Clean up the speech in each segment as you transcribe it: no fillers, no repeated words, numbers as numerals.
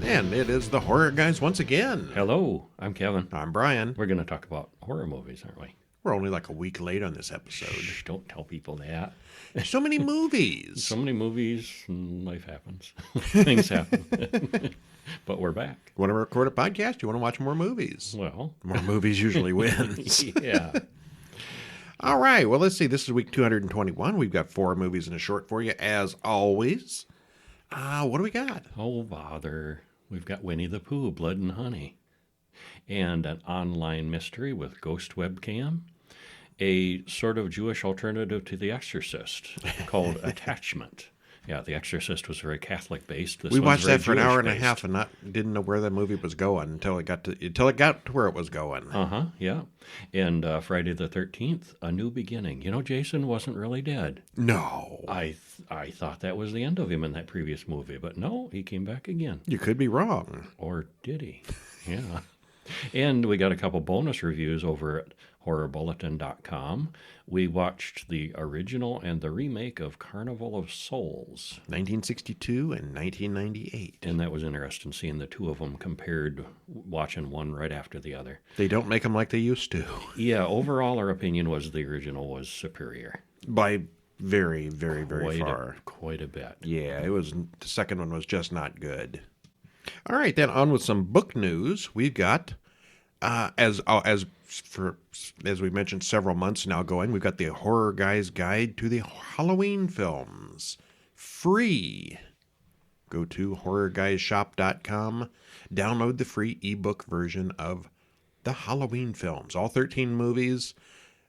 And it is the Horror Guys once again. Hello, I'm Kevin. I'm Brian. We're going to talk about horror movies, aren't we? We're only like a week late on this episode. Shh, don't tell people that. So many movies. So many movies, and life happens. Things happen. But we're back. Want to record a podcast? You want to watch more movies? Well, more movies usually wins. Yeah. All right. Well, let's see. This is week 221. We've got 4 movies and a short for you, as always. What do we got? Oh, bother. We've got Winnie the Pooh, Blood and Honey, and an online mystery with Ghost Webcam, a sort of Jewish alternative to The Exorcist called Attachment. Yeah, The Exorcist was very Catholic-based. We watched that for an hour and a half and didn't know where the movie was going until it got to where it was going. Yeah. And Friday the 13th, A New Beginning. You know, Jason wasn't really dead. No. I thought that was the end of him in that previous movie, but no, he came back again. You could be wrong. Or did he? Yeah. And we got a couple bonus reviews over at horrorbulletin.com. We watched the original and the remake of Carnival of Souls. 1962 and 1998. And that was interesting, seeing the two of them compared, watching one right after the other. They don't make them like they used to. Yeah, overall our opinion was the original was superior. By very, very, very far. Quite a bit. Yeah, the second one was just not good. All right, then on with some book news. We've got, as we mentioned several months now going, we've got the Horror Guys Guide to the Halloween Films. Free. Go to horrorguysshop.com. Download the free ebook version of the Halloween films. All 13 movies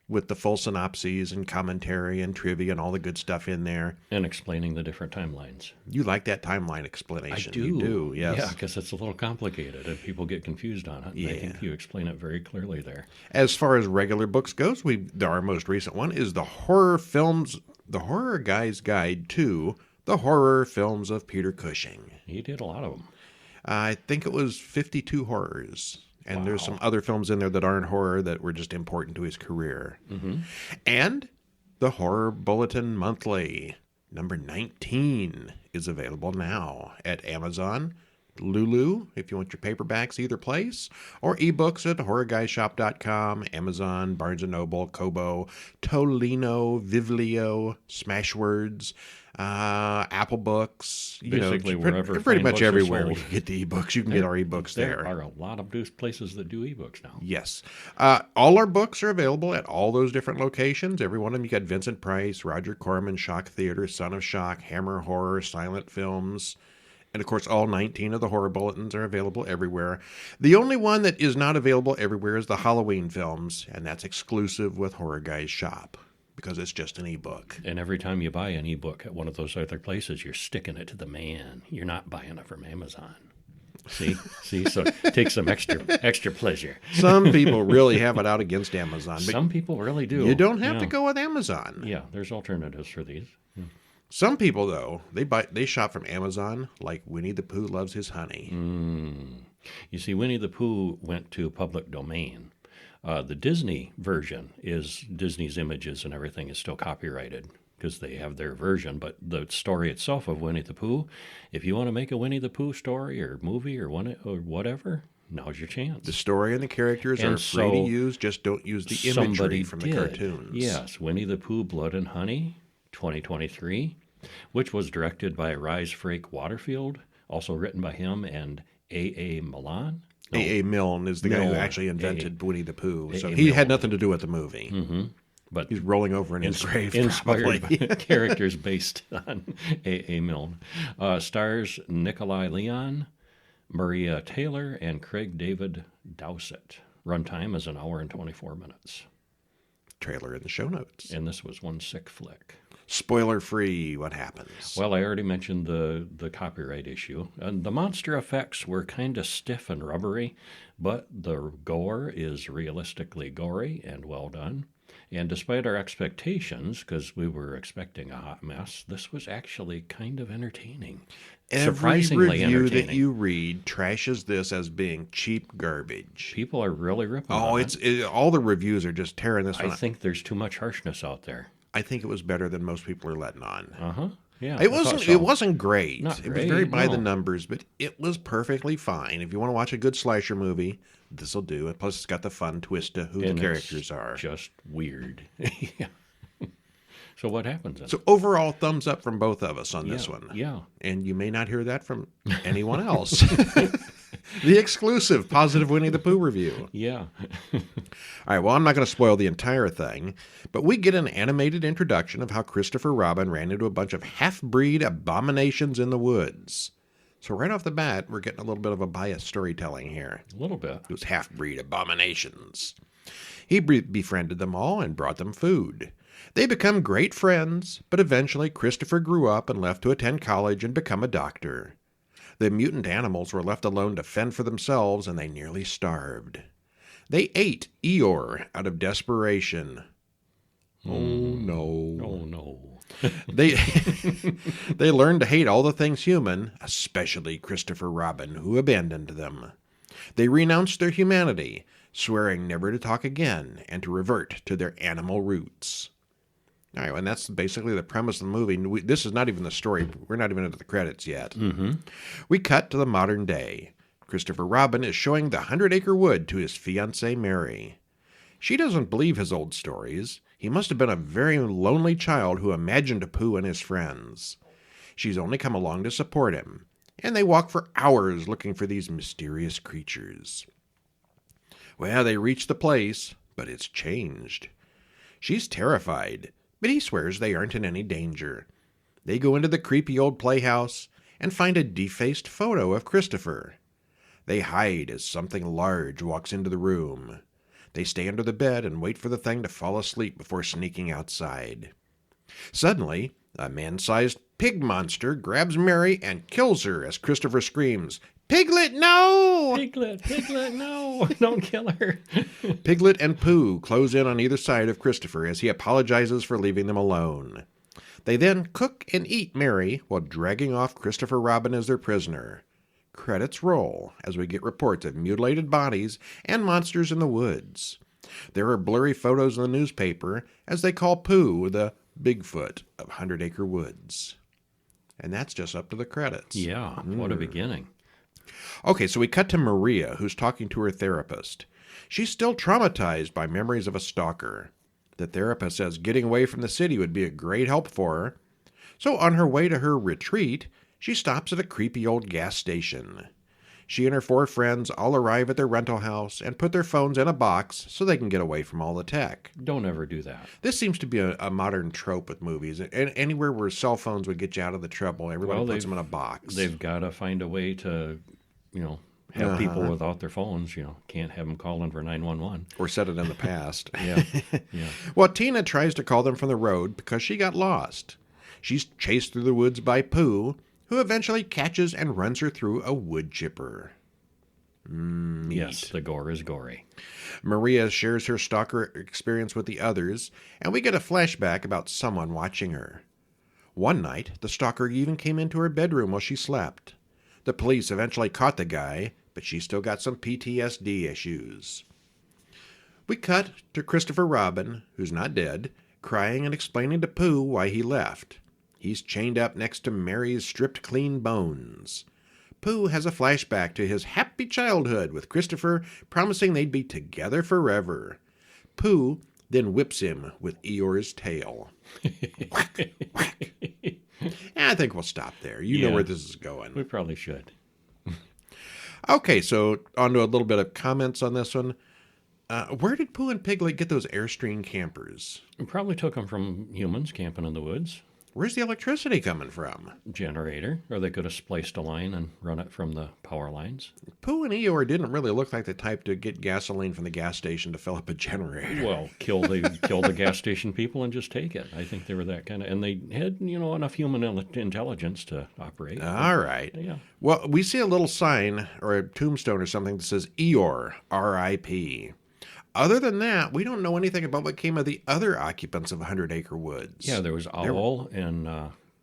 with the full synopses and commentary and trivia and all the good stuff in there. And explaining the different timelines. You like that timeline explanation. I do. You do, yes. Yeah, because it's a little complicated and people get confused on it. And I think you explain it very clearly there. As far as regular books goes, our most recent one is the Horror Guys Guide to the Horror Films of Peter Cushing. He did a lot of them. I think it was 52 horrors. And there's some other films in there that aren't horror that were just important to his career. Mm-hmm. And the Horror Bulletin Monthly, number 19, is available now at Amazon, Lulu, if you want your paperbacks either place, or ebooks at horrorguyshop.com, Amazon, Barnes & Noble, Kobo, Tolino, Vivlio, Smashwords, Apple Books, basically wherever pretty much everywhere you get the ebooks, you can get our ebooks there. There are a lot of places that do ebooks now. Yes. All our books are available at all those different locations. Every one of them, you got Vincent Price, Roger Corman, Shock Theater, Son of Shock, Hammer Horror, Silent Films. And, of course, all 19 of the horror bulletins are available everywhere. The only one that is not available everywhere is the Halloween films, and that's exclusive with Horror Guys Shop because it's just an ebook. And every time you buy an ebook at one of those other places, you're sticking it to the man. You're not buying it from Amazon. See, so take some extra pleasure. Some people really have it out against Amazon. But some people really do. You don't have to go with Amazon. Yeah, there's alternatives for these. Yeah. Some people, though, they shop from Amazon like Winnie the Pooh loves his honey. You see, Winnie the Pooh went to public domain. The Disney version is Disney's images and everything is still copyrighted because they have their version. But the story itself of Winnie the Pooh, if you want to make a Winnie the Pooh story or movie or whatever, now's your chance. The story and the characters are free to use. Just don't use the imagery from the cartoons. Yes, Winnie the Pooh, Blood and Honey, 2023, which was directed by Rise Frake Waterfield, also written by him and A.A. Milne. A.A. Milne is the guy who actually invented Winnie the Pooh. So he had nothing to do with the movie. Mm-hmm. But he's rolling over in his grave, inspired by characters based on A.A. Milne. Stars Nikolai Leon, Maria Taylor, and Craig David Dowsett. Runtime is 1 hour and 24 minutes. Trailer in the show notes. And this was one sick flick. Spoiler-free, what happens? Well, I already mentioned the copyright issue. And the monster effects were kind of stiff and rubbery, but the gore is realistically gory and well done. And despite our expectations, because we were expecting a hot mess, this was actually kind of entertaining. Surprisingly review entertaining. That you read trashes this as being cheap garbage. People are really ripping all the reviews are just tearing this one I think there's too much harshness out there. I think it was better than most people are letting on. Yeah, It I thought wasn't. so. It wasn't great. Not It was great, very by the no. numbers, but it was perfectly fine. If you want to watch a good slasher movie, this will do. And plus, it's got the fun twist to who And the it's characters are. just weird. Yeah. So what happens then? So overall, thumbs up from both of us on this one. Yeah. And you may not hear that from anyone else. The exclusive positive Winnie the Pooh review. Yeah. All right, well, I'm not going to spoil the entire thing, but we get an animated introduction of how Christopher Robin ran into a bunch of half-breed abominations in the woods. So right off the bat, we're getting a little bit of a biased storytelling here. A little bit. Those half-breed abominations. He befriended them all and brought them food. They become great friends, but eventually Christopher grew up and left to attend college and become a doctor. The mutant animals were left alone to fend for themselves, and they nearly starved. They ate Eeyore out of desperation. Oh, no. Oh, no. They they learned to hate all the things human, especially Christopher Robin, who abandoned them. They renounced their humanity, swearing never to talk again and to revert to their animal roots. All right, and that's basically the premise of the movie. This is not even the story. We're not even into the credits yet. Mm-hmm. We cut to the modern day. Christopher Robin is showing the 100-acre wood to his fiancée, Mary. She doesn't believe his old stories. He must have been a very lonely child who imagined Pooh and his friends. She's only come along to support him, and they walk for hours looking for these mysterious creatures. Well, they reach the place, but it's changed. She's terrified, but he swears they aren't in any danger. They go into the creepy old playhouse and find a defaced photo of Christopher. They hide as something large walks into the room. They stay under the bed and wait for the thing to fall asleep before sneaking outside. Suddenly, a man-sized pig monster grabs Mary and kills her as Christopher screams, "Piglet, no!" Piglet, no. Don't kill her. Piglet and Pooh close in on either side of Christopher as he apologizes for leaving them alone. They then cook and eat Mary while dragging off Christopher Robin as their prisoner. Credits roll as we get reports of mutilated bodies and monsters in the woods. There are blurry photos in the newspaper as they call Pooh the Bigfoot of 100-acre woods. And that's just up to the credits. Yeah, what a beginning. Okay, so we cut to Maria, who's talking to her therapist. She's still traumatized by memories of a stalker. The therapist says getting away from the city would be a great help for her. So on her way to her retreat, she stops at a creepy old gas station. She and her 4 friends all arrive at their rental house and put their phones in a box so they can get away from all the tech. Don't ever do that. This seems to be a modern trope with movies. Anywhere where cell phones would get you out of the trouble, everybody puts them in a box. They've got to find a way to, have people without their phones, can't have them call in for 911. Or set it in the past. Yeah. Well, Tina tries to call them from the road because she got lost. She's chased through the woods by Pooh, who eventually catches and runs her through a wood chipper. Yes, the gore is gory. Maria shares her stalker experience with the others, and we get a flashback about someone watching her. One night, the stalker even came into her bedroom while she slept. The police eventually caught the guy, but she still got some PTSD issues. We cut to Christopher Robin, who's not dead, crying and explaining to Pooh why he left. He's chained up next to Mary's stripped clean bones. Pooh has a flashback to his happy childhood with Christopher promising they'd be together forever. Pooh then whips him with Eeyore's tail. Whack, whack. I think we'll stop there. You know where this is going. We probably should. Okay, so on to a little bit of comments on this one. Where did Pooh and Piglet get those Airstream campers? We probably took them from humans camping in the woods. Where's the electricity coming from? Generator, or they could have spliced a line and run it from the power lines. Pooh and Eeyore didn't really look like the type to get gasoline from the gas station to fill up a generator. Well, kill the gas station people and just take it. I think they were that kind of, and they had enough human intelligence to operate. All right. Yeah. Well, we see a little sign or a tombstone or something that says Eeyore, R.I.P. Other than that, we don't know anything about what came of the other occupants of 100-acre woods. Yeah, there was Owl and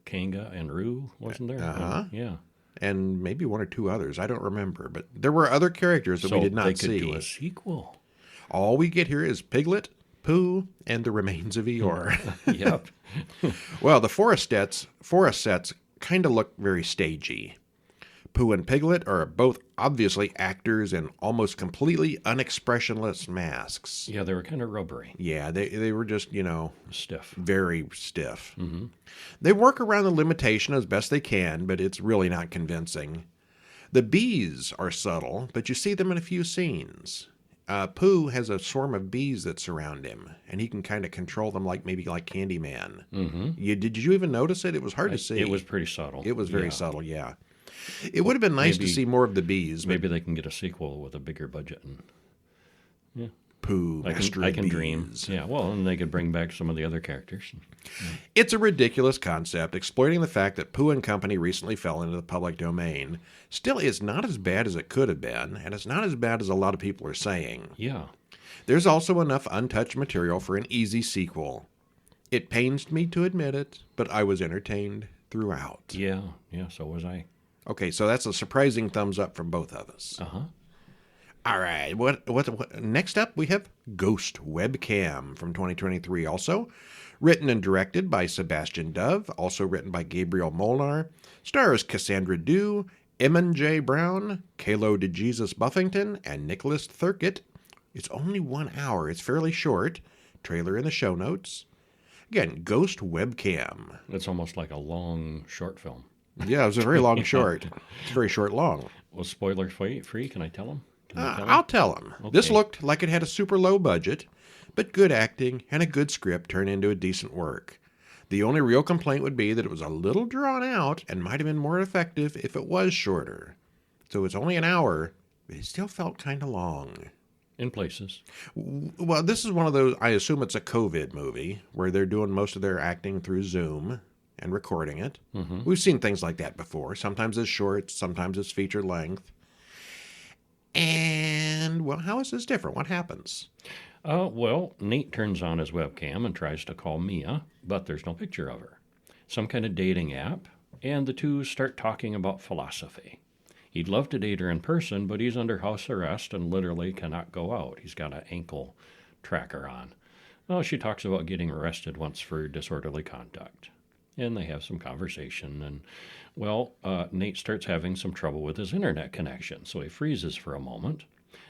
Kanga and Roo, wasn't there? Uh-huh. Yeah. And maybe 1 or 2 others. I don't remember. But there were other characters that we did not see. So they could do a sequel. All we get here is Piglet, Pooh and the remains of Eeyore. Yep. Well, the forest sets kind of look very stagey. Pooh and Piglet are both obviously actors in almost completely unexpressionless masks. Yeah, they were kind of rubbery. Yeah, they were just, Stiff. very stiff. Mm-hmm. They work around the limitation as best they can, but it's really not convincing. The bees are subtle, but you see them in a few scenes. Pooh has a swarm of bees that surround him, and he can kind of control them maybe like Candyman. Mm-hmm. Did you even notice it? It was hard to see. It was pretty subtle. It was very subtle, yeah. It would have been nice to see more of the bees. Maybe they can get a sequel with a bigger budget. And yeah, Pooh, I can dream. Yeah, well, and they could bring back some of the other characters. Yeah. It's a ridiculous concept, exploiting the fact that Pooh and Company recently fell into the public domain. Still, it's not as bad as it could have been, and it's not as bad as a lot of people are saying. Yeah. There's also enough untouched material for an easy sequel. It pains me to admit it, but I was entertained throughout. Yeah, so was I. Okay, so that's a surprising thumbs up from both of us. Uh-huh. All right, what next up we have Ghost Webcam from 2023 also. Written and directed by Sebastian Dove, also written by Gabriel Molnar. Stars Cassandra Dew, Emmon J. Brown, Kalo DeJesus Buffington, and Nicholas Thurkett. It's only 1 hour. It's fairly short. Trailer in the show notes. Again, Ghost Webcam. It's almost like a long short film. Yeah, it was a very long short. It's very short long. Well, spoiler free, can I tell them? I'll tell them. Okay. This looked like it had a super low budget, but good acting and a good script turned into a decent work. The only real complaint would be that it was a little drawn out and might have been more effective if it was shorter. So it's only an hour, but it still felt kind of long. In places. Well, this is one of those, I assume it's a COVID movie, where they're doing most of their acting through Zoom and recording it. Mm-hmm. We've seen things like that before. Sometimes it's short, sometimes it's feature length. And, well, how is this different? What happens? Well, Nate turns on his webcam and tries to call Mia, but there's no picture of her. Some kind of dating app, and the two start talking about philosophy. He'd love to date her in person, but he's under house arrest and literally cannot go out. He's got an ankle tracker on. Well, she talks about getting arrested once for disorderly conduct. And they have some conversation, and, well, Nate starts having some trouble with his internet connection, so he freezes for a moment.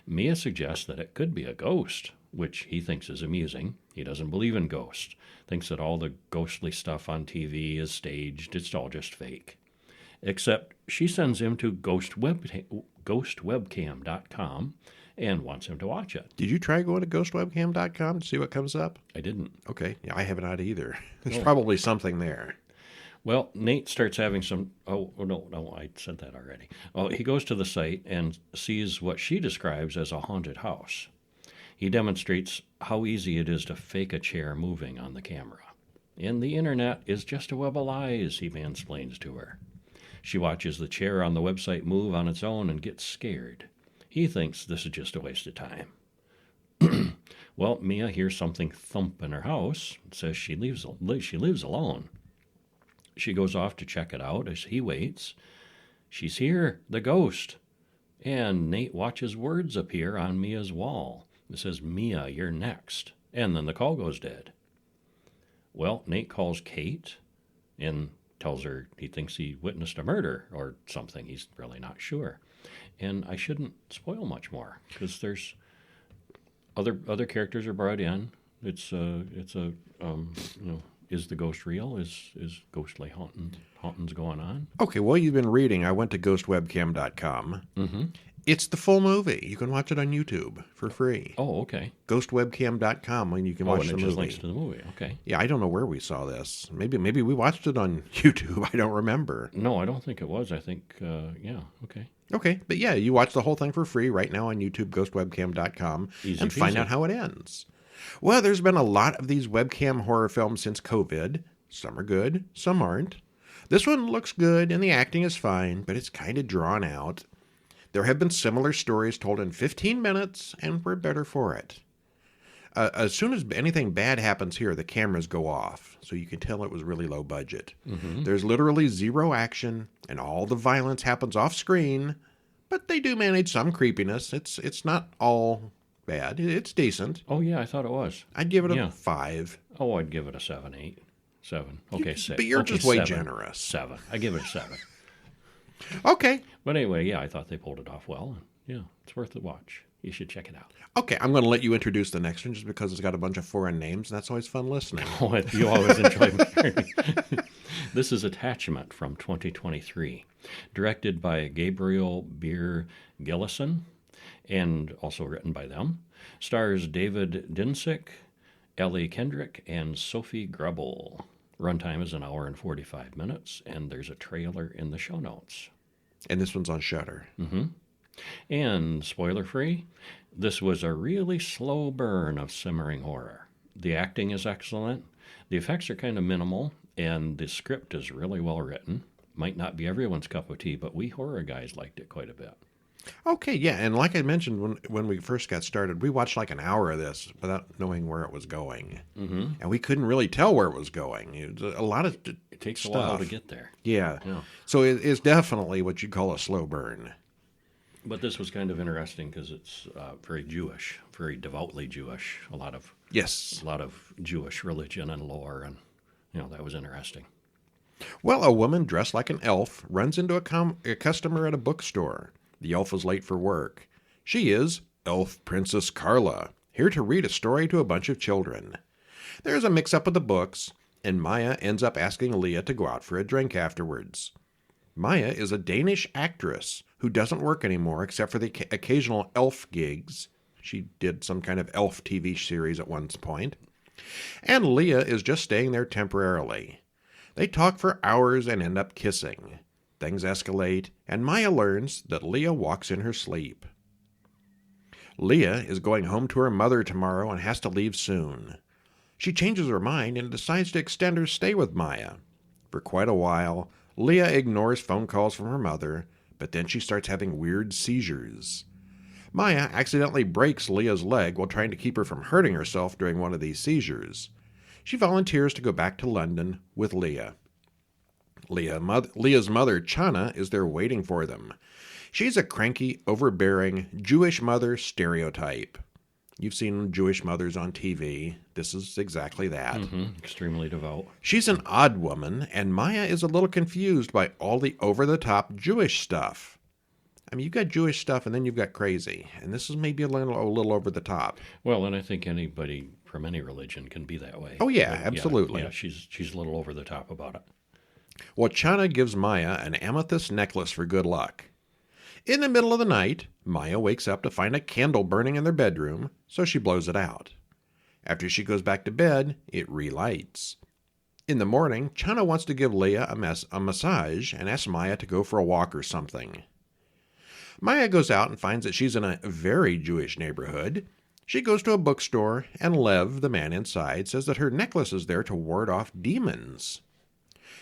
Mia suggests that it could be a ghost, which he thinks is amusing. He doesn't believe in ghosts, thinks that all the ghostly stuff on TV is staged, it's all just fake. Except she sends him to ghostwebcam.com and wants him to watch it. Did you try going to ghostwebcam.com to see what comes up? I didn't. Okay. Yeah, I have not either. There's probably something there. Well, Nate starts having some... Oh, no, I said that already. Oh, he goes to the site and sees what she describes as a haunted house. He demonstrates how easy it is to fake a chair moving on the camera. And the internet is just a web of lies, he mansplains to her. She watches the chair on the website move on its own and gets scared. He thinks this is just a waste of time. Well, Mia hears something thump in her house and says she lives alone. She goes off to check it out as he waits. She's here, the ghost. And Nate watches words appear on Mia's wall. It says, "Mia, you're next." And then the call goes dead. Well, Nate calls Kate and tells her he thinks he witnessed a murder or something. He's really not sure. And I shouldn't spoil much more because there's other characters are brought in. It's a is the ghost real? Is ghostly hauntings going on? Okay, well, you've been reading. I went to ghostwebcam.com. Mm-hmm. It's the full movie. You can watch it on YouTube for free. Oh, okay. Ghostwebcam.com when you can watch the and it movie. just links to the movie. Okay. Yeah, I don't know where we saw this. Maybe we watched it on YouTube. I don't remember. No, I don't think it was. I think, yeah, okay. Okay, but yeah, you watch the whole thing for free right now on YouTube, ghostwebcam.com, and find out how it ends. Well, there's been a lot of these webcam horror films since COVID. Some are good, some aren't. This one looks good, and the acting is fine, but it's kind of drawn out. There have been similar stories told in 15 minutes, and we're better for it. As soon as anything bad happens here, the cameras go off, so you can tell it was really low budget. Mm-hmm. There's literally zero action, and all the violence happens off screen, but they do manage some creepiness. It's not all bad. It's decent. Oh, yeah, I thought it was. I'd give it a Yeah. 5. Oh, I'd give it a 7, 8. 7. Okay, 6. But you're okay, just way 7. generous. 7. I give it a 7. Okay. But anyway, yeah, I thought they pulled it off well. Yeah, it's worth the watch. You should check it out. Okay, I'm going to let you introduce the next one just because it's got a bunch of foreign names, and that's always fun listening. Oh, you always enjoy hearing. This is Attachment from 2023, directed by Gabriel Beer Gillison, and also written by them. Stars David Dinsick, Ellie Kendrick, and Sophie Grubble. Runtime is 1 hour and 45 minutes, and there's a trailer in the show notes. And this one's on Shudder. Mm-hmm. And spoiler-free, this was a really slow burn of simmering horror. The acting is excellent, the effects are kind of minimal, and the script is really well written. Might not be everyone's cup of tea, but we horror guys liked it quite a bit. Okay, yeah, and like I mentioned when we first got started, we watched like an hour of this without knowing where it was going. Mm-hmm. And we couldn't really tell where it was going. It was a lot of It takes stuff. a while to get there. Yeah. Yeah. So it's definitely what you'd call a slow burn. But this was kind of interesting because it's very Jewish, very devoutly Jewish. A lot of Jewish religion and lore, and that was interesting. Well, a woman dressed like an elf runs into a customer at a bookstore. The elf is late for work. She is Elf Princess Carla, here to read a story to a bunch of children. There's a mix-up of the books, and Maya ends up asking Leah to go out for a drink afterwards. Maya is a Danish actress who doesn't work anymore except for the occasional elf gigs. She did some kind of elf TV series at one point. And Leah is just staying there temporarily. They talk for hours and end up kissing. Things escalate, and Maya learns that Leah walks in her sleep. Leah is going home to her mother tomorrow and has to leave soon. She changes her mind and decides to extend her stay with Maya. For quite a while, Leah ignores phone calls from her mother, but then she starts having weird seizures. Maya accidentally breaks Leah's leg while trying to keep her from hurting herself during one of these seizures. She volunteers to go back to London with Leah. Leah's mother, Chana, is there waiting for them. She's a cranky, overbearing, Jewish mother stereotype. You've seen Jewish mothers on TV. This is exactly that. Mm-hmm. Extremely devout. She's an odd woman, and Maya is a little confused by all the over-the-top Jewish stuff. I mean, you've got Jewish stuff, and then you've got crazy. And this is maybe a little over the top. Well, and I think anybody from any religion can be that way. Oh, yeah, But, absolutely. Yeah, she's a little over the top about it. Well, Chana gives Maya an amethyst necklace for good luck. In the middle of the night, Maya wakes up to find a candle burning in their bedroom, so she blows it out. After she goes back to bed, it relights. In the morning, Chana wants to give Leah a massage and asks Maya to go for a walk or something. Maya goes out and finds that she's in a very Jewish neighborhood. She goes to a bookstore, and Lev, the man inside, says that her necklace is there to ward off demons.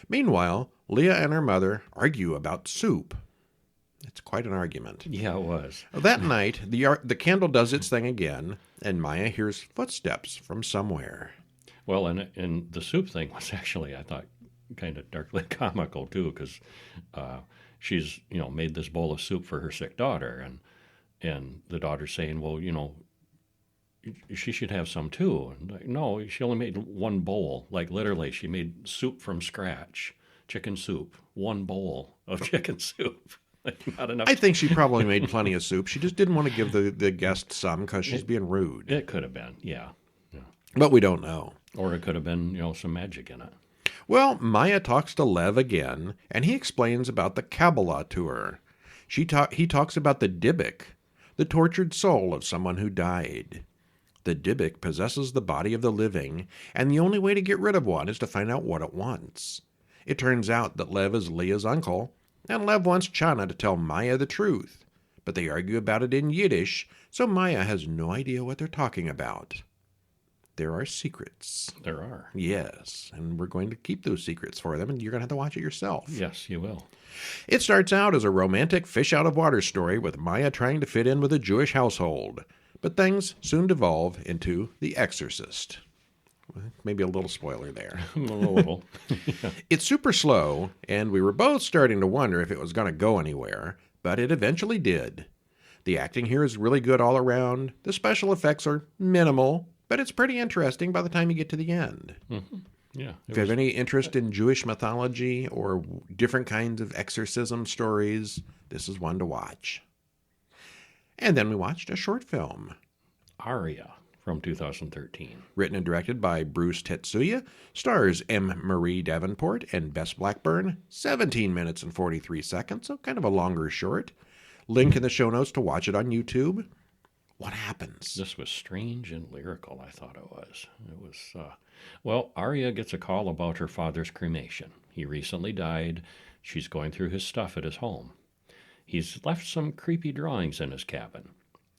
Meanwhile, Leah and her mother argue about soup. It's quite an argument. Yeah, it was. That night, the candle does its thing again, and Maya hears footsteps from somewhere. Well, and the soup thing was actually, I thought, kind of darkly comical, too, because she's, made this bowl of soup for her sick daughter, and the daughter's saying, well, she should have some, too. And like, no, she only made one bowl. Like, literally, she made soup from scratch, chicken soup, one bowl of chicken soup. Not enough. I think she probably made plenty of soup. She just didn't want to give the guest some because she's being rude. It could have been, yeah. But we don't know. Or it could have been, some magic in it. Well, Maya talks to Lev again, and he explains about the Kabbalah to her. He talks about the Dybbuk, the tortured soul of someone who died. The Dybbuk possesses the body of the living, and the only way to get rid of one is to find out what it wants. It turns out that Lev is Leah's uncle, and Lev wants Chana to tell Maya the truth, but they argue about it in Yiddish, so Maya has no idea what they're talking about. There are secrets. There are. Yes, and we're going to keep those secrets for them, and you're going to have to watch it yourself. Yes, you will. It starts out as a romantic fish-out-of-water story with Maya trying to fit in with a Jewish household, but things soon devolve into The Exorcist. Maybe a little spoiler there. A little. Yeah. It's super slow, and we were both starting to wonder if it was going to go anywhere, but it eventually did. The acting here is really good all around. The special effects are minimal, but it's pretty interesting by the time you get to the end. Mm-hmm. Yeah. If you have any interest in Jewish mythology or different kinds of exorcism stories, this is one to watch. And then we watched a short film. Aria from 2013. Written and directed by Bruce Tetsuya, stars M. Marie Davenport and Bess Blackburn, 17 minutes and 43 seconds, so kind of a longer short. Link in the show notes to watch it on YouTube. What happens? This was strange and lyrical, I thought it was. It was, well, Arya gets a call about her father's cremation. He recently died. She's going through his stuff at his home. He's left some creepy drawings in his cabin.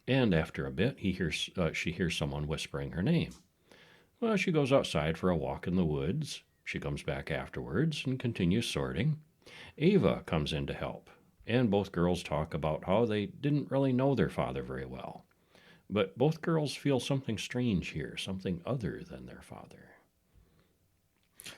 And after a bit, she hears someone whispering her name. Well, she goes outside for a walk in the woods. She comes back afterwards and continues sorting. Ava comes in to help, and both girls talk about how they didn't really know their father very well. But both girls feel something strange here, something other than their father.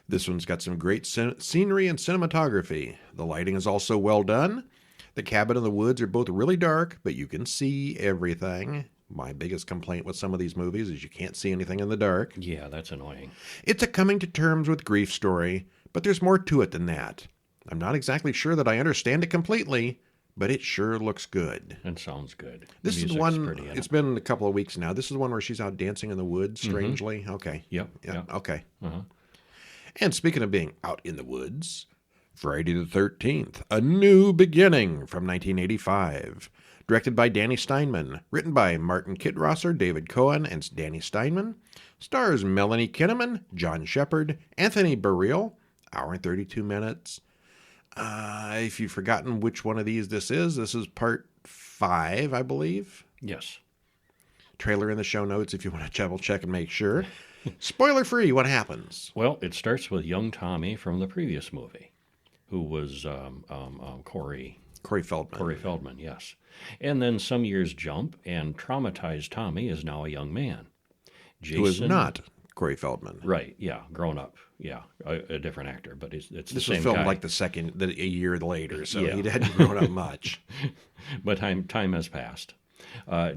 This one's got some great scenery and cinematography. The lighting is also well done. The cabin and the woods are both really dark, but you can see everything. My biggest complaint with some of these movies is you can't see anything in the dark. Yeah, that's annoying. It's a coming to terms with grief story, but there's more to it than that. I'm not exactly sure that I understand it completely, but it sure looks good. And sounds good. This is one, it's been a couple of weeks now. This is one where she's out dancing in the woods, strangely. Mm-hmm. Okay. Yep. Yeah, okay. Uh-huh. And speaking of being out in the woods, Friday the 13th, A New Beginning from 1985. Directed by Danny Steinman. Written by Martin Kidrosser, David Cohen, and Danny Steinman. Stars Melanie Kinnaman, John Shepard, Anthony Barreel. Hour and 32 minutes. If you've forgotten which one of these this is part 5, I believe. Yes. Trailer in the show notes if you want to double check and make sure. Spoiler free, what happens? Well, it starts with young Tommy from the previous movie, who was Corey Feldman. Corey Feldman, yes. And then some years jump, and traumatized Tommy is now a young man. Jason, who is not Corey Feldman. Right, yeah, grown up. Yeah, a different actor, but it's the same guy. This was filmed like a year later, so he hadn't grown up much. But time has passed.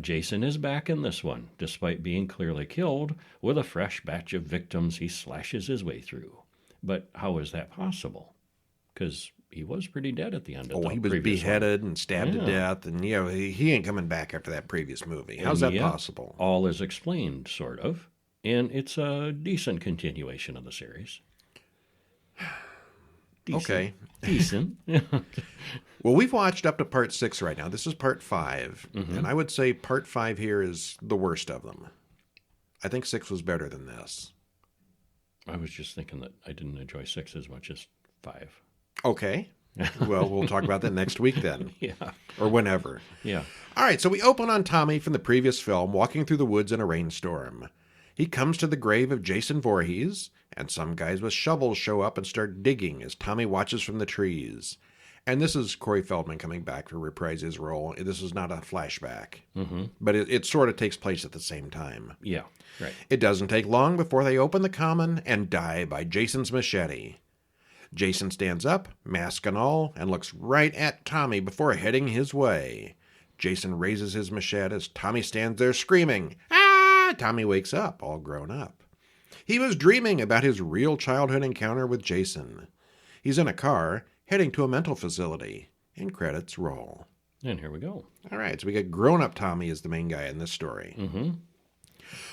Jason is back in this one, despite being clearly killed. With a fresh batch of victims he slashes his way through. But how is that possible? Because he was pretty dead at the end of the he was beheaded and stabbed to death, and he ain't coming back after that previous movie. How's that possible? All is explained, sort of. And it's a decent continuation of the series. Decent. Okay. Decent. Well, we've watched up to part 6 right now. This is part 5. Mm-hmm. And I would say part 5 here is the worst of them. I think 6 was better than this. I was just thinking that I didn't enjoy 6 as much as 5. Okay. Well, we'll talk about that next week then. Yeah. Or whenever. Yeah. All right, so we open on Tommy from the previous film walking through the woods in a rainstorm. He comes to the grave of Jason Voorhees, and some guys with shovels show up and start digging as Tommy watches from the trees. And this is Corey Feldman coming back to reprise his role. This is not a flashback, but it sort of takes place at the same time. Yeah, right. It doesn't take long before they open the common and die by Jason's machete. Jason stands up, mask and all, and looks right at Tommy before heading his way. Jason raises his machete as Tommy stands there screaming, "Ah!" Tommy wakes up, all grown up. He was dreaming about his real childhood encounter with Jason. He's in a car, heading to a mental facility, and credits roll. And here we go. All right, so we got grown-up Tommy as the main guy in this story. Mm-hmm.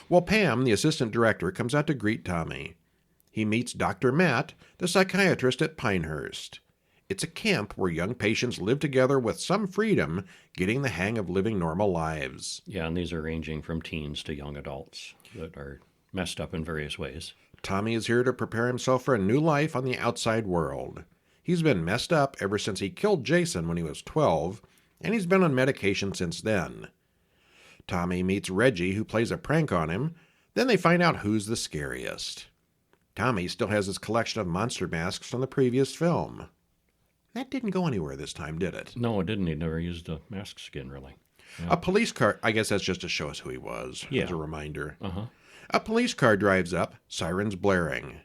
Well, Pam, the assistant director, comes out to greet Tommy. He meets Dr. Matt, the psychiatrist at Pinehurst. It's a camp where young patients live together with some freedom, getting the hang of living normal lives. Yeah, and these are ranging from teens to young adults that are messed up in various ways. Tommy is here to prepare himself for a new life on the outside world. He's been messed up ever since he killed Jason when he was 12, and he's been on medication since then. Tommy meets Reggie, who plays a prank on him. Then they find out who's the scariest. Tommy still has his collection of monster masks from the previous film. That didn't go anywhere this time, did it? No, it didn't. He never used a mask skin, really. Yeah. A police car, I guess that's just to show us who he was, as a reminder. Uh-huh. A police car drives up, sirens blaring.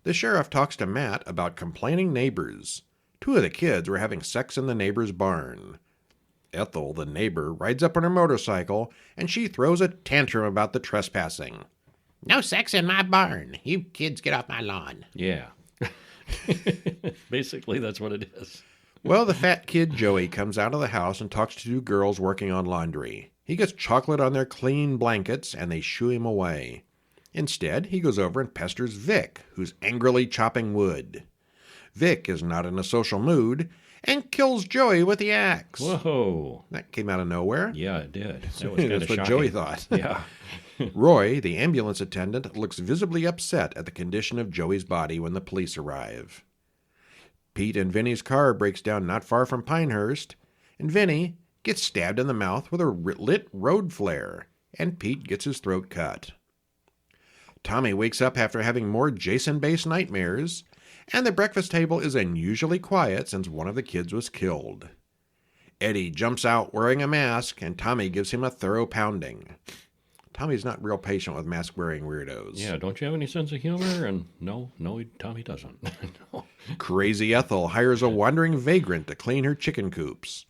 The sheriff talks to Matt about complaining neighbors. 2 of the kids were having sex in the neighbor's barn. Ethel, the neighbor, rides up on her motorcycle, and she throws a tantrum about the trespassing. No sex in my barn. You kids get off my lawn. Yeah. Basically, that's what it is. Well, the fat kid Joey comes out of the house and talks to two girls working on laundry. He gets chocolate on their clean blankets, and they shoo him away. Instead, he goes over and pesters Vic, who's angrily chopping wood. Vic is not in a social mood and kills Joey with the axe. Whoa. That came out of nowhere. Yeah, it did. That was kind That's of what shocking. Joey thought. Yeah. Roy, the ambulance attendant, looks visibly upset at the condition of Joey's body when the police arrive. Pete and Vinny's car breaks down not far from Pinehurst, and Vinny gets stabbed in the mouth with a lit road flare, and Pete gets his throat cut. Tommy wakes up after having more Jason-based nightmares, and the breakfast table is unusually quiet since one of the kids was killed. Eddie jumps out wearing a mask, and Tommy gives him a thorough pounding. Tommy's not real patient with mask-wearing weirdos. Yeah, don't you have any sense of humor? And no, Tommy doesn't. No. Crazy Ethel hires a wandering vagrant to clean her chicken coops.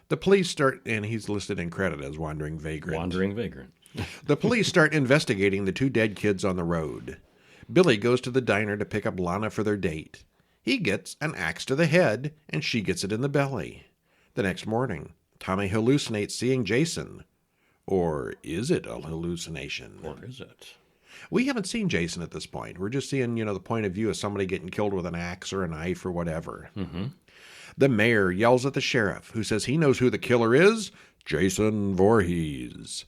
The police start, and he's listed in credit as wandering vagrant. Wandering vagrant. The police start investigating the two dead kids on the road. Billy goes to the diner to pick up Lana for their date. He gets an axe to the head, and she gets it in the belly. The next morning, Tommy hallucinates seeing Jason. Or is it a hallucination? Or is it? We haven't seen Jason at this point. We're just seeing, the point of view of somebody getting killed with an axe or a knife or whatever. Mm-hmm. The mayor yells at the sheriff, who says he knows who the killer is, Jason Voorhees.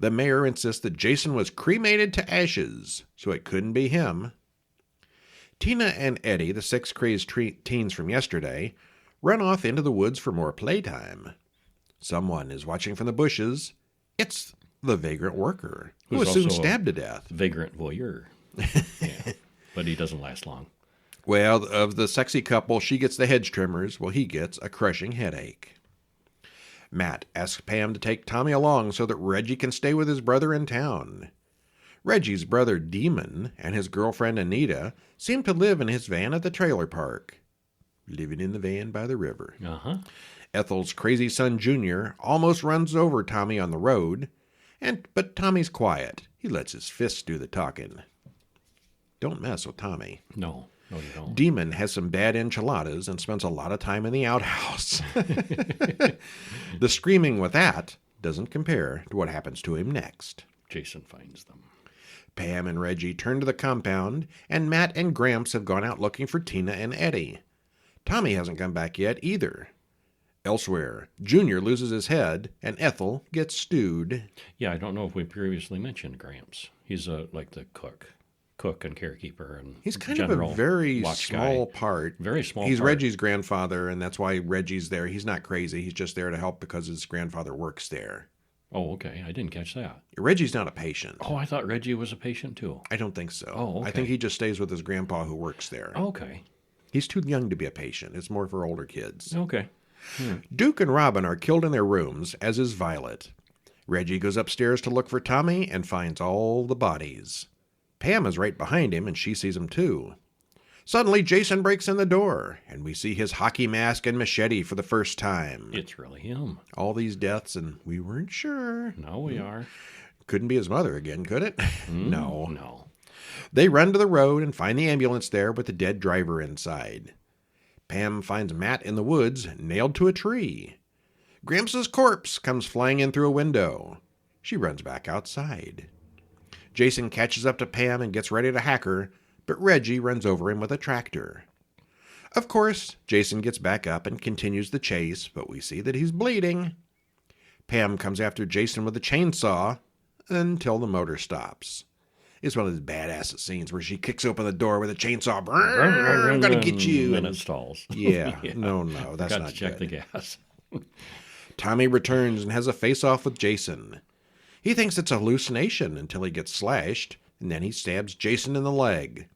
The mayor insists that Jason was cremated to ashes, so it couldn't be him. Tina and Eddie, the six crazed teens from yesterday, run off into the woods for more playtime. Someone is watching from the bushes. It's the vagrant worker, who was soon stabbed to death. Vagrant voyeur. Yeah. But he doesn't last long. Well, of the sexy couple, she gets the hedge trimmers, while he gets a crushing headache. Matt asks Pam to take Tommy along so that Reggie can stay with his brother in town. Reggie's brother Demon and his girlfriend Anita seem to live in his van at the trailer park. Living in the van by the river. Uh-huh. Ethel's crazy son Junior almost runs over Tommy on the road, but Tommy's quiet. He lets his fists do the talking. Don't mess with Tommy. No, you don't. Demon has some bad enchiladas and spends a lot of time in the outhouse. The screaming with that doesn't compare to what happens to him next. Jason finds them. Pam and Reggie turn to the compound, and Matt and Gramps have gone out looking for Tina and Eddie. Tommy hasn't come back yet either. Elsewhere, Junior loses his head, and Ethel gets stewed. Yeah, I don't know if we previously mentioned Gramps. He's like the cook and carekeeper, and he's kind of a very small part. Very small. He's part. Reggie's grandfather, and that's why Reggie's there. He's not crazy. He's just there to help because his grandfather works there. Oh, okay. I didn't catch that. Reggie's not a patient. Oh, I thought Reggie was a patient too. I don't think so. Oh, okay. I think he just stays with his grandpa who works there. Okay. He's too young to be a patient. It's more for older kids. Okay. Duke and Robin are killed in their rooms, as is Violet. Reggie goes upstairs to look for Tommy and finds all the bodies. Pam is right behind him, and she sees him too. Suddenly, Jason breaks in the door, and we see his hockey mask and machete for the first time. It's really him. All these deaths, and we weren't sure. Now we are. Couldn't be his mother again, could it? No. No. They run to the road and find the ambulance there with the dead driver inside. Pam finds Matt in the woods, nailed to a tree. Gramps' corpse comes flying in through a window. She runs back outside. Jason catches up to Pam and gets ready to hack her, but Reggie runs over him with a tractor. Of course, Jason gets back up and continues the chase, but we see that he's bleeding. Pam comes after Jason with a chainsaw until the motor stops. It's one of those badass scenes where she kicks open the door with a chainsaw. I'm going to get you. And it stalls. Yeah. No, that's Got not to check good. the gas. Tommy returns and has a face-off with Jason. He thinks it's a hallucination until he gets slashed, and then he stabs Jason in the leg.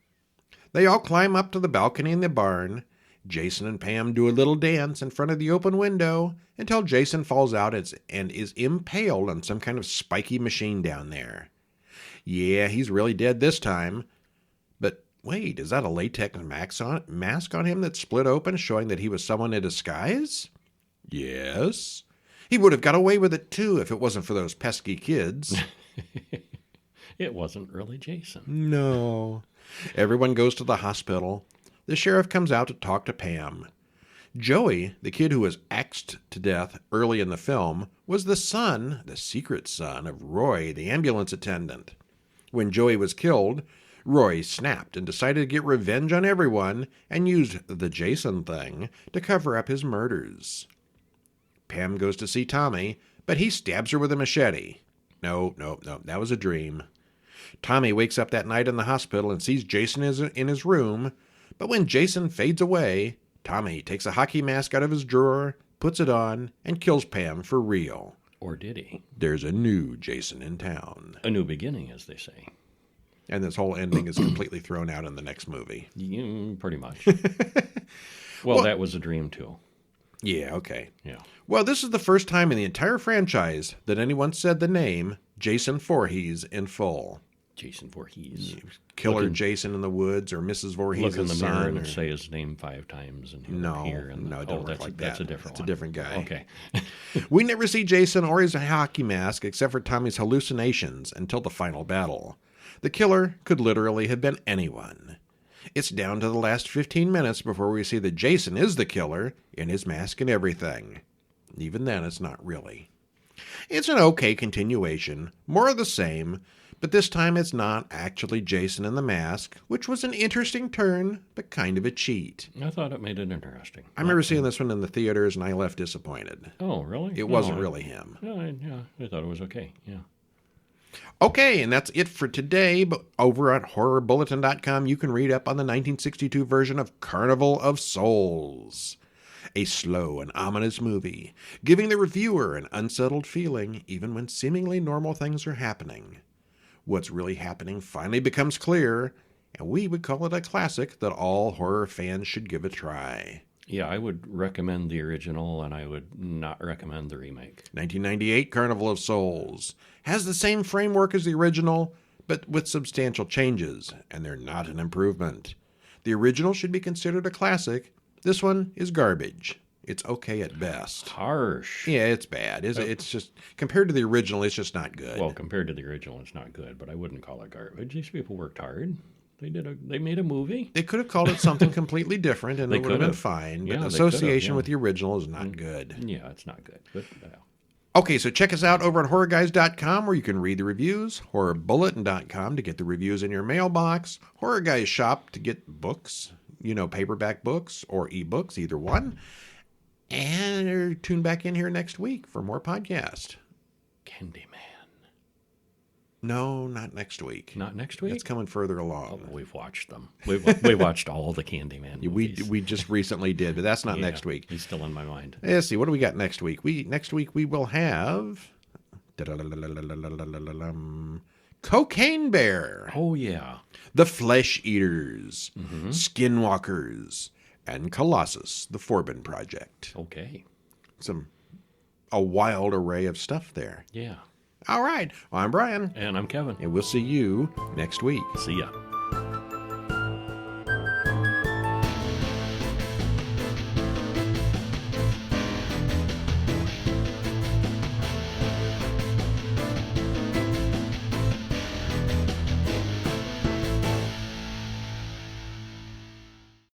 They all climb up to the balcony in the barn. Jason and Pam do a little dance in front of the open window until Jason falls out and is impaled on some kind of spiky machine down there. Yeah, he's really dead this time. But wait, is that a latex mask on him that split open, showing that he was someone in disguise? Yes. He would have got away with it, too, if it wasn't for those pesky kids. It wasn't really Jason. No. Everyone goes to the hospital. The sheriff comes out to talk to Pam. Joey, the kid who was axed to death early in the film, was the secret son of Roy, the ambulance attendant. When Joey was killed, Roy snapped and decided to get revenge on everyone and used the Jason thing to cover up his murders. Pam goes to see Tommy, but he stabs her with a machete. No, that was a dream. Tommy wakes up that night in the hospital and sees Jason in his room, but when Jason fades away, Tommy takes a hockey mask out of his drawer, puts it on, and kills Pam for real. Or did he? There's a new Jason in town. A new beginning, as they say. And this whole ending is completely thrown out in the next movie. Pretty much. Well, that was a dream, too. Yeah, okay. Yeah. Well, this is the first time in the entire franchise that anyone said the name Jason Voorhees in full. Jason Voorhees. Killer Jason in the woods, or Mrs. Voorhees' Look in the son. mirror and say his name 5 times, and he'll appear. No, it don't work like that. That's a different one. It's a different guy. Okay. We never see Jason or his hockey mask except for Tommy's hallucinations until the final battle. The killer could literally have been anyone. It's down to the last 15 minutes before we see that Jason is the killer in his mask and everything. Even then, it's not really. It's an okay continuation, more of the same, but this time it's not actually Jason in the mask, which was an interesting turn, but kind of a cheat. I thought it made it interesting. I remember seeing this one in the theaters, and I left disappointed. Oh, really? It wasn't really him. I thought it was okay, yeah. Okay, and that's it for today. But over at horrorbulletin.com, you can read up on the 1962 version of Carnival of Souls. A slow and ominous movie, giving the reviewer an unsettled feeling even when seemingly normal things are happening. What's really happening finally becomes clear, and we would call it a classic that all horror fans should give a try. Yeah, I would recommend the original, and I would not recommend the remake. 1998 Carnival of Souls has the same framework as the original, but with substantial changes, and they're not an improvement. The original should be considered a classic. This one is garbage. It's okay at best. Harsh. Yeah, it's bad. It's just, compared to the original, it's just not good. Well, compared to the original, it's not good, but I wouldn't call it garbage. These people worked hard. They made a movie. They could have called it something completely different, and They it would have been could have. fine. But Yeah, they association could have, with the original is not good. Yeah, it's not good. But Okay, so check us out over at HorrorGuys.com, where you can read the reviews, HorrorBulletin.com to get the reviews in your mailbox, Horror Guys Shop to get books, paperback books or ebooks, either one. And tune back in here next week for more podcast. Candyman. No, not next week. Not next week? It's coming further along. Oh, we've watched them. We watched all the Candyman movies. We just recently did, but that's not next week. He's still in my mind. Let's see, what do we got next week? Next week we will have Cocaine Bear. Oh, yeah. The Flesh Eaters, Skinwalkers, and Colossus, the Forbin Project. Okay. A wild array of stuff there. Yeah. All right. Well, I'm Brian. And I'm Kevin. And we'll see you next week. See ya.